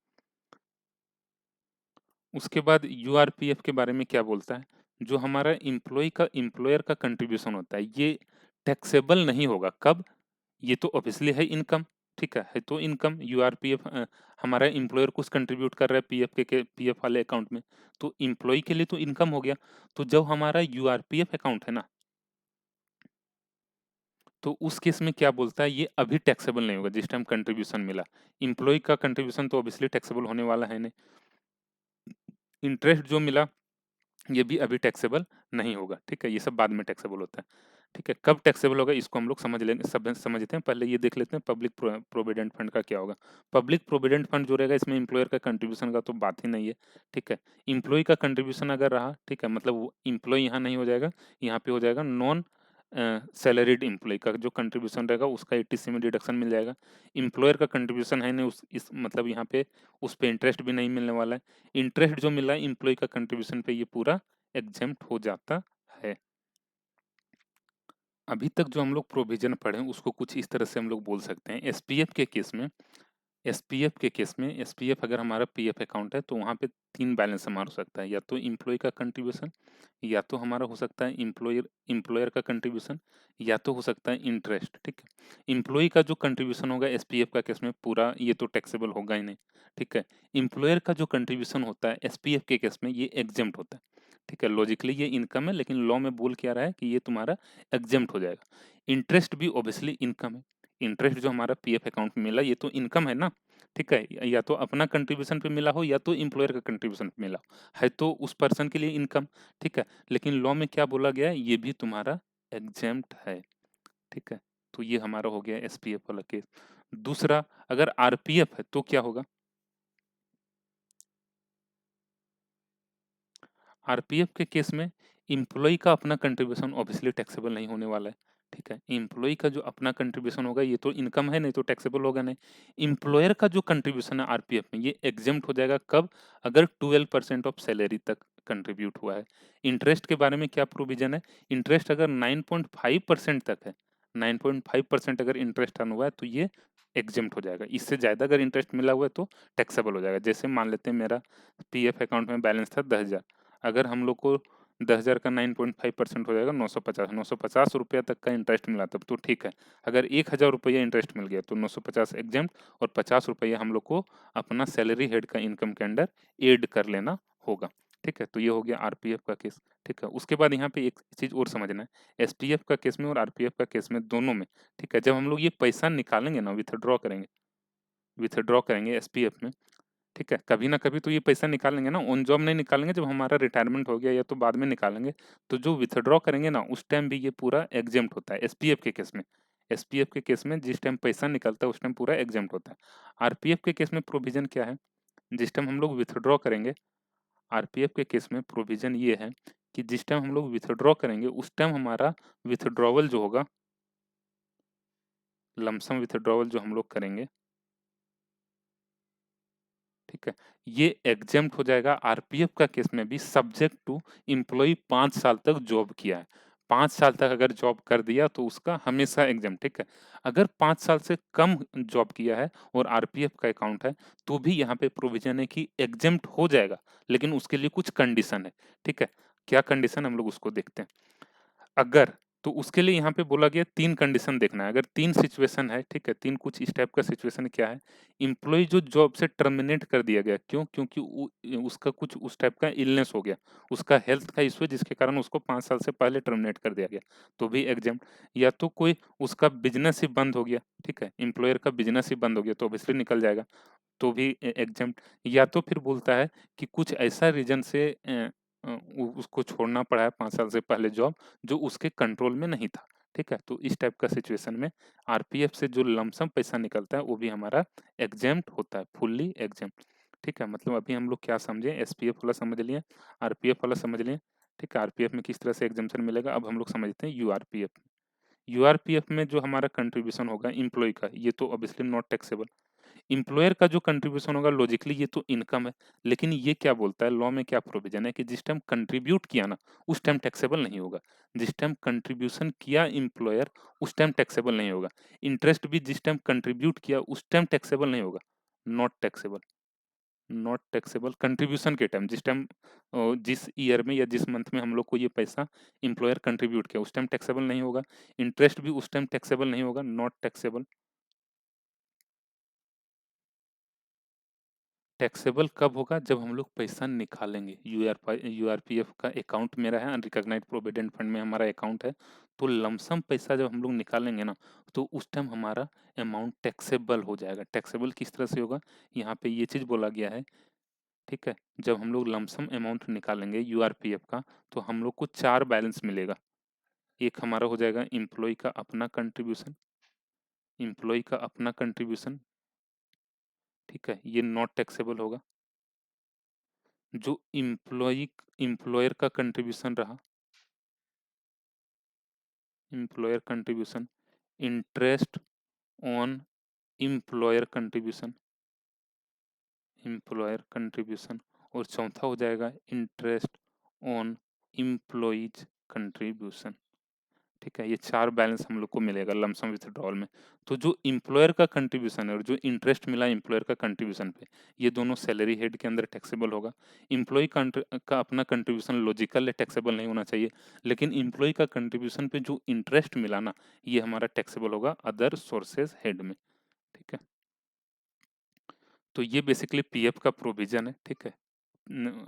A: उसके बाद यूआरपीएफ के बारे में क्या बोलता है, जो हमारा एम्प्लॉयर का कंट्रीब्यूशन होता है ये टैक्सेबल नहीं होगा। कब? ये तो ऑब्वियसली है इनकम, ठीक है तो इनकम यूआरपीएफ, हमारा एम्प्लॉयर कुछ कंट्रीब्यूट कर रहा है पीएफ पीएफ वाले अकाउंट में, तो एम्प्लॉय के लिए तो इनकम हो गया। तो जब हमारा यूआरपीएफ अकाउंट है ना, तो उस केस में क्या बोलता है, ये अभी टैक्सेबल नहीं होगा जिस टाइम कंट्रीब्यूशन मिला। एम्प्लॉय का कंट्रीब्यूशन तो ऑब्वियसली टैक्सेबल होने वाला है नहीं। इंटरेस्ट जो मिला ये भी अभी टैक्सेबल नहीं होगा, ठीक है, ये सब बाद में टैक्सेबल होता है। ठीक है, कब टैक्सेबल होगा इसको हम लोग समझते हैं। पहले ये देख लेते हैं पब्लिक प्रोविडेंट फंड का क्या होगा। पब्लिक प्रोविडेंट फंड जो रहेगा इसमें एम्प्लॉयर का कंट्रीब्यूशन का तो बात ही नहीं है। ठीक है, एम्प्लॉय का कंट्रीब्यूशन अगर रहा, ठीक है, मतलब वो एम्प्लॉय यहाँ नहीं हो जाएगा, यहाँ पे हो जाएगा नॉन सैलरीड एम्प्लॉय का जो कंट्रीब्यूशन रहेगा उसका 80 में डिडक्शन मिल जाएगा। एम्प्लॉयर का कंट्रीब्यूशन है नहीं, उस इस मतलब यहाँ पे उस पे इंटरेस्ट भी नहीं मिलने वाला है। इंटरेस्ट जो मिल रहा है एम्प्लॉय का कंट्रीब्यूशन पे ये पूरा एग्जेम्प्ट हो जाता है। अभी तक जो हम लोग प्रोविजन पढ़े उसको कुछ इस तरह से हम लोग बोल सकते हैं। एसपीएफ के केस में, एसपीएफ अगर हमारा पीएफ अकाउंट है तो वहाँ पे 3 बैलेंस हमारा हो सकता है, या तो एम्प्लॉय का कंट्रीब्यूशन, या तो हमारा हो सकता है एम्प्लॉयर एम्प्लॉयर का कंट्रीब्यूशन, या तो हो सकता है इंटरेस्ट। ठीक है, एम्प्लॉय का जो कंट्रीब्यूशन होगा एसपीएफ का केस में पूरा ये तो टैक्सेबल होगा ही नहीं। ठीक है, एम्प्लॉयर का जो कंट्रीब्यूशन होता है एसपीएफ के केस में ये एग्जेम्प्ट होता है। ठीक है, लॉजिकली ये इनकम है लेकिन लॉ में बोल क्या रहा है कि ये तुम्हारा एग्जेम्प्ट हो जाएगा। इंटरेस्ट भी ऑब्वियसली इनकम है। इंटरेस्ट जो हमारा पीएफ अकाउंट में मिला ये तो इनकम है ना। ठीक है, या तो अपना कंट्रीब्यूशन पे मिला हो या तो एम्प्लॉयर का कंट्रीब्यूशन पे मिला है तो उस पर्सन के लिए इनकम। ठीक है, लेकिन लॉ में क्या बोला गया है, ये भी तुम्हारा एग्जेम्प्ट है। ठीक है, तो ये हमारा हो गया एसपीएफ वाला केस। दूसरा, अगर आरपीएफ है तो क्या होगा। आरपीएफ के केस में एम्प्लॉय का अपना कंट्रीब्यूशन ऑब्वियसली टैक्सेबल नहीं होने वाला है। ठीक है, एम्प्लॉय का जो अपना कंट्रीब्यूशन होगा ये तो इनकम है नहीं तो टैक्सेबल होगा नहीं। एम्प्लॉयर का जो कंट्रीब्यूशन है आरपीएफ में ये एग्जेम्प्ट हो जाएगा कब, अगर 12% ऑफ सैलरी तक कंट्रीब्यूट हुआ है। इंटरेस्ट के बारे में क्या प्रोविजन है, इंटरेस्ट अगर 9.5% तक है, 9.5% अगर इंटरेस्ट अर्न हुआ है तो ये एग्जेम्प्ट हो जाएगा। इससे ज़्यादा अगर इंटरेस्ट मिला हुआ है तो टैक्सेबल हो जाएगा। जैसे मान लेते हैं मेरा पीएफ अकाउंट में बैलेंस था 10,000, अगर हम लोग को 10,000 का 9.5% हो जाएगा 950 रुपया तक का इंटरेस्ट मिला तब तो ठीक है। अगर 1,000 रुपया इंटरेस्ट मिल गया तो 950 एग्जेम्प्ट, और 50 रुपया हम लोग को अपना सैलरी हेड का इनकम के अंडर ऐड कर लेना होगा। ठीक है, तो ये हो गया आरपीएफ का केस। ठीक है, उसके बाद यहाँ पे एक चीज़ और समझना है, एसपीएफ का केस में और आरपीएफ का केस में दोनों में, ठीक है, जब हम लोग ये पैसा निकालेंगे ना, विथड्रॉ करेंगे एसपीएफ में, ठीक है, कभी ना कभी तो ये पैसा निकालेंगे ना, ऑन जॉब नहीं निकालेंगे, जब हमारा रिटायरमेंट हो गया या तो बाद में निकालेंगे, तो जो विथड्रॉ करेंगे ना उस टाइम भी ये पूरा एग्जेम्प्ट होता है एसपीएफ के केस में। एसपीएफ के केस में जिस टाइम पैसा निकलता है उस टाइम पूरा एग्जेम्प्ट होता है। आरपीएफ के केस में प्रोविजन क्या है, जिस टाइम हम लोग विथड्रॉ करेंगे, आरपीएफ के केस में प्रोविजन ये है कि जिस टाइम हम लोग विथड्रॉ करेंगे उस टाइम हमारा विथड्रॉवल जो होगा, लमसम विथड्रॉवल जो हम लोग करेंगे, ठीक है, ये एग्जेम्प्ट हो जाएगा आरपीएफ का केस में भी, सब्जेक्ट टू एम्प्लॉय 5 साल तक जॉब किया है। 5 साल तक अगर जॉब कर दिया तो उसका हमेशा एग्जेम्प्ट। ठीक है, अगर 5 साल से कम जॉब किया है और आरपीएफ का अकाउंट है तो भी यहाँ पे प्रोविजन है कि एग्जेम्प्ट हो जाएगा, लेकिन उसके लिए कुछ कंडीशन है। ठीक है, क्या कंडीशन हम लोग उसको देखते हैं। अगर, तो उसके लिए यहाँ पे बोला गया 3 कंडीशन देखना है। अगर 3 सिचुएशन है, ठीक है, 3 कुछ इस टाइप का सिचुएशन क्या है, एम्प्लॉयी जो जॉब से टर्मिनेट कर दिया गया, क्यों? क्योंकि उसका कुछ उस टाइप का इलनेस हो गया, उसका हेल्थ का इश्यू है जिसके कारण उसको 5 साल से पहले टर्मिनेट कर दिया गया, तो भी एग्जेम्प्ट। या तो कोई उसका बिज़नेस ही बंद हो गया, ठीक है, एम्प्लॉयर का बिज़नेस ही बंद हो गया तो ऑब्वियसली निकल जाएगा, तो भी एग्जेम्प्ट। या तो फिर बोलता है कि कुछ ऐसा रीज़न से उसको छोड़ना पड़ा है 5 साल से पहले जॉब, जो उसके कंट्रोल में नहीं था। ठीक है, तो इस टाइप का सिचुएशन में आरपीएफ से जो लमसम पैसा निकलता है वो भी हमारा एग्जेम्प्ट होता है, फुल्ली एग्जेम्प्ट। ठीक है, मतलब अभी हम लोग क्या समझे, एसपीएफ वाला समझ लिए, आरपीएफ वाला समझ लिए। ठीक है, आरपीएफ में किस तरह से एग्जेम्पशन मिलेगा, अब हम लोग समझते हैं यूआरपीएफ। यूआरपीएफ में जो हमारा कंट्रीब्यूशन होगा एम्प्लॉय का, ये तो ऑब्वियसली नॉट टैक्सेबल। एम्प्लॉयर का जो कंट्रीब्यूशन होगा लॉजिकली ये तो इनकम है, लेकिन ये क्या बोलता है, लॉ में क्या प्रोविजन है कि जिस टाइम कंट्रीब्यूट किया ना उस टाइम टैक्सेबल नहीं होगा। जिस टाइम कंट्रीब्यूशन किया एम्प्लॉयर उस टाइम टैक्सेबल नहीं होगा। इंटरेस्ट भी जिस टाइम कंट्रीब्यूट किया उस टाइम टैक्सेबल नहीं होगा, not taxable. Not taxable contribution के टाइम, जिस टाइम जिस ईयर में या जिस मंथ में हम लोग को ये पैसा एम्प्लॉयर कंट्रीब्यूट किया उस टाइम टैक्सेबल नहीं होगा। इंटरेस्ट भी उस टाइम टैक्सेबल नहीं होगा, नॉट टैक्सेबल। टैक्सेबल कब होगा? जब हम लोग पैसा निकालेंगे। यूआरपीएफ का अकाउंट मेरा है, अनरिकॉग्नाइज्ड प्रोविडेंट फंड में हमारा अकाउंट है, तो लमसम पैसा जब हम लोग निकालेंगे ना, तो उस टाइम हमारा अमाउंट टैक्सेबल हो जाएगा। टैक्सेबल किस तरह से होगा? यहाँ पे ये चीज़ बोला गया है, ठीक है? जब हम लोग लमसम अमाउंट निकालेंगे यूआरपीएफ का, तो हम लोग को 4 बैलेंस मिलेगा। एक हमारा हो जाएगा एम्प्लॉय का अपना कंट्रीब्यूशन, एम्प्लॉय का अपना कंट्रीब्यूशन, ठीक है? ये नॉट टैक्सेबल होगा। जो एम्प्लॉयर का कंट्रीब्यूशन रहा, employer contribution, interest on employer contribution, employer contribution, और चौथा हो जाएगा इंटरेस्ट ऑन एम्प्लॉइज कंट्रीब्यूशन, ठीक है? ये 4 बैलेंस हम लोग को मिलेगा लमसम विथड्रॉल में। तो जो एम्प्लॉयर का कंट्रीब्यूशन है और जो इंटरेस्ट मिला एम्प्लॉयर का कंट्रीब्यूशन पे, ये दोनों सैलरी हेड के अंदर टैक्सेबल होगा। एम्प्लॉय का अपना कंट्रीब्यूशन लॉजिकल है, टैक्सेबल नहीं होना चाहिए, लेकिन एम्प्लॉय का कंट्रीब्यूशन पे जो इंटरेस्ट मिला ना, ये हमारा टैक्सेबल होगा अदर सोर्सेज हेड में, ठीक है? तो ये बेसिकली पीएफ का प्रोविजन है, ठीक है?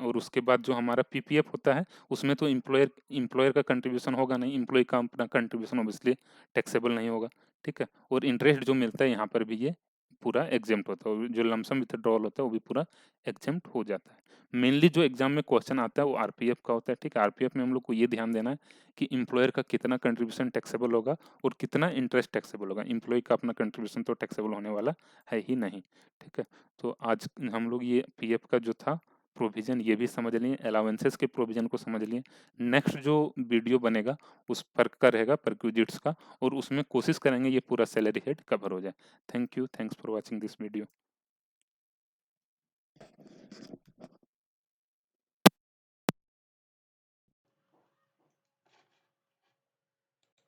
A: और उसके बाद जो हमारा पीपीएफ होता है, उसमें तो एम्प्लॉयर का कंट्रीब्यूशन होगा नहीं, एम्प्लॉय का अपना कंट्रीब्यूशन ऑब्वियसली टैक्सेबल नहीं होगा, ठीक है? और इंटरेस्ट जो मिलता है यहाँ पर भी ये पूरा एग्जेम्प्ट होता है, और जो लमसम विथड्रॉल होता है वो भी पूरा एग्जेम्प्ट हो जाता है। मेनली जो एग्जाम में क्वेश्चन आता है वो आरपीएफ का होता है, ठीक है? आरपीएफ में हम लोग को ये ध्यान देना है कि एम्प्लॉयर का कितना कंट्रीब्यूशन टैक्सेबल होगा और कितना इंटरेस्ट टैक्सेबल होगा। एम्प्लॉय का अपना कंट्रीब्यूशन तो टैक्सेबल होने वाला है ही नहीं, ठीक है? तो आज हम लोग ये पीएफ का जो था प्रोविजन ये भी समझ लिए, अलाउंसेस के प्रोविजन को समझ लिए। नेक्स्ट जो वीडियो बनेगा उस फर्क का रहेगा परक्विजिट्स का, और उसमें कोशिश करेंगे ये पूरा सैलरी हेड कवर हो जाए। Thank you, thanks for watching this video.